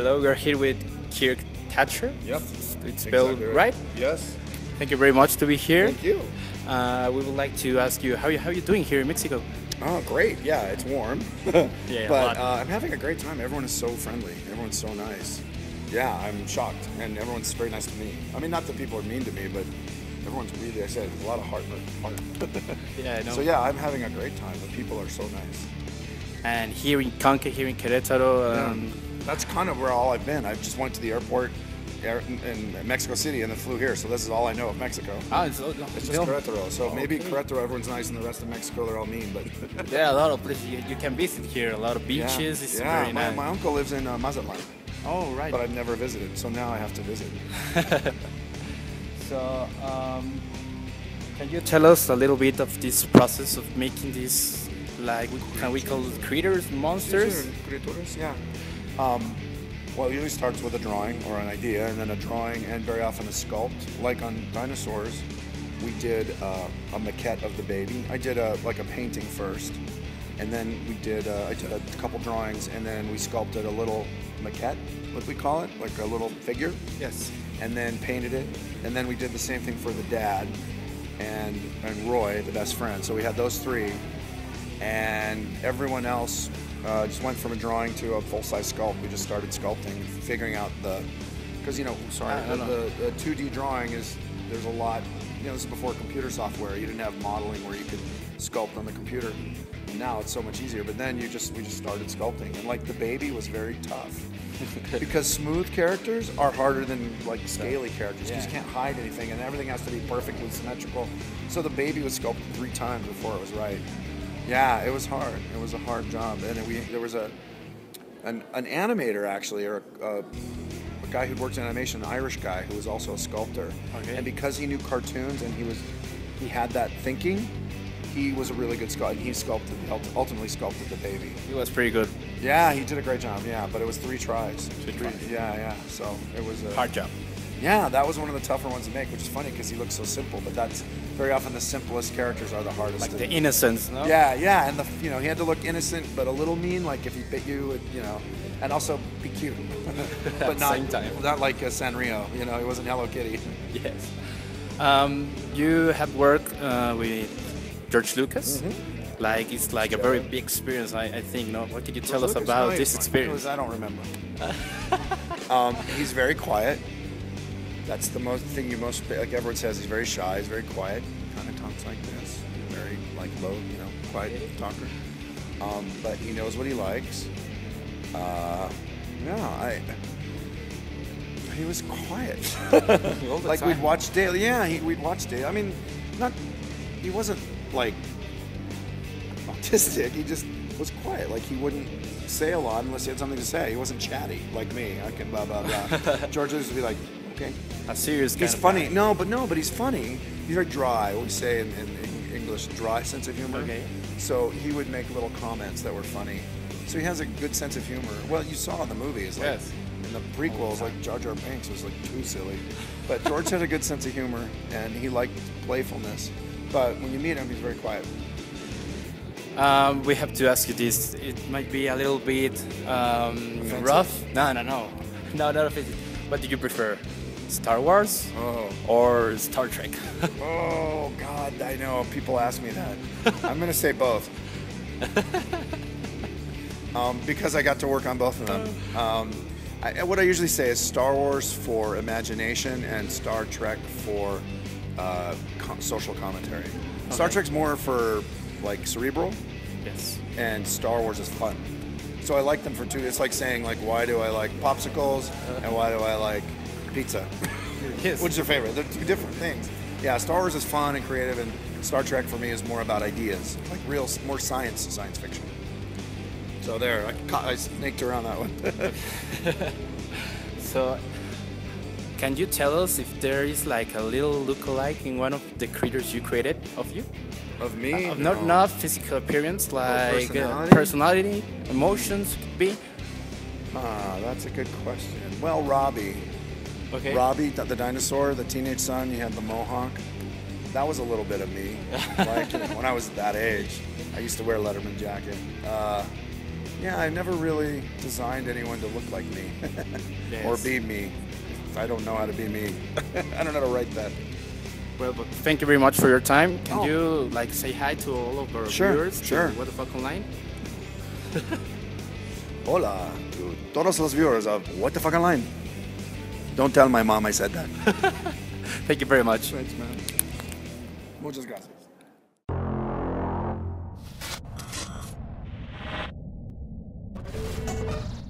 Hello, we're here with Kirk Thatcher. Yep. It's spelled exactly right? Yes. Thank you very much to be here. Thank you. We would like to ask you how you doing here in Mexico? Oh, great. Yeah, it's warm. Yeah, but I'm having a great time. Everyone is so friendly. Everyone's so nice. Yeah, I'm shocked. And everyone's very nice to me. I mean, not that people are mean to me, but everyone's really, I said, a lot of heart. Yeah, I know. So yeah, I'm having a great time. The people are so nice. And here in Conque, here in Querétaro. That's kind of where all I've been. I just went to the airport in Mexico City and then flew here. So this is all I know of Mexico. It's It's just Querétaro. So maybe Querétaro, everyone's nice, and the rest of Mexico, they're all mean. But yeah, a lot of places you can visit here. A lot of beaches. It's very nice. My uncle lives in Mazatlan. Oh, right. But I've never visited, so now I have to visit. So, can you tell us a little bit of this process of making these, like, can we call it creators, monsters? Criaturas, yeah. Well, it usually starts with a drawing or an idea, and then a drawing, and very often a sculpt. Like on Dinosaurios, we did a maquette of the baby. I did a painting first, and then I did a couple drawings, and then we sculpted a little maquette, what we call it, like a little figure. Yes. And then painted it, and then we did the same thing for the dad and Roy, the best friend. So we had those three, and everyone else just went from a drawing to a full-size sculpt. We just started sculpting, figuring out because the 2D drawing there's a lot. This is before computer software. You didn't have modeling where you could sculpt on the computer. Now it's so much easier. But then we just started sculpting, and like the baby was very tough. Because smooth characters are harder than like scaly characters. You just can't hide anything, and everything has to be perfectly symmetrical. So the baby was sculpted 3 times before it was right. Yeah, it was hard. It was a hard job, and there was an animator actually, or a guy who worked in animation, an Irish guy who was also a sculptor. Okay. And because he knew cartoons and he had that thinking, he was a really good sculptor. He ultimately sculpted the baby. He was pretty good. Yeah, he did a great job. Yeah, but it was 3 tries. 3 tries. Yeah. So it was a Hard job. Yeah, that was one of the tougher ones to make, which is funny because he looks so simple. But that's very often the simplest characters are the hardest. Like the innocence, no? Yeah, and he had to look innocent but a little mean. Like if he bit you, and also be cute, but not same time. Not like Sanrio. He wasn't Hello Kitty. Yes. You have worked with George Lucas. Mm-hmm. Like it's like a very big experience, I think. No, what could you tell us about this experience? I don't remember. He's very quiet. That's the like everyone says. He's very shy. He's very quiet. Kind of talks like this. Very low, quiet talker. But he knows what he likes. He was quiet. Like we'd watch daily. Yeah, we'd watch daily. I mean, he wasn't like autistic. He just was quiet. Like he wouldn't say a lot unless he had something to say. He wasn't chatty like me. I can blah blah blah. George used to be like, okay, a serious. He's funny. Guy. But he's funny. He's very dry. What we say in English, dry sense of humor. Okay. So he would make little comments that were funny. So he has a good sense of humor. Well, you saw in the movies, like in the prequels, like Jar Jar Binks was like too silly. But George had a good sense of humor, and he liked playfulness. But when you meet him, he's very quiet. We have to ask you this. It might be a little bit rough. No, not offensive. What do you prefer, Star Wars or Star Trek? Oh God, I know. People ask me that. I'm gonna say both. Because I got to work on both of them. What I usually say is Star Wars for imagination and Star Trek for social commentary. Okay. Star Trek's more for like cerebral. Yes. And Star Wars is fun. So I like them for 2. It's like saying why do I like popsicles and why do I like pizza? Yes. Which is your favorite? They're 2 different things. Yeah, Star Wars is fun and creative, and Star Trek for me is more about ideas, like more science fiction. So there, I snaked around that one. So, can you tell us if there is like a little look-alike in one of the creatures you created of you? Of me? Not physical appearance, like personality, emotions could be. That's a good question. Well, Robbie. Okay. Robbie, the dinosaur, the teenage son, he had the mohawk. That was a little bit of me. When I was that age, I used to wear a Letterman jacket. Yeah, I never really designed anyone to look like me Yes. or be me. I don't know how to be me. I don't know how to write that. Well, but thank you very much for your time. Can Oh. you like say hi to all of our Sure, viewers? sure. What the fuck online? Hola to todos los viewers of What the Fuck Online. Don't tell my mom I said that. Thank you very much. Thanks, man. Muchas gracias.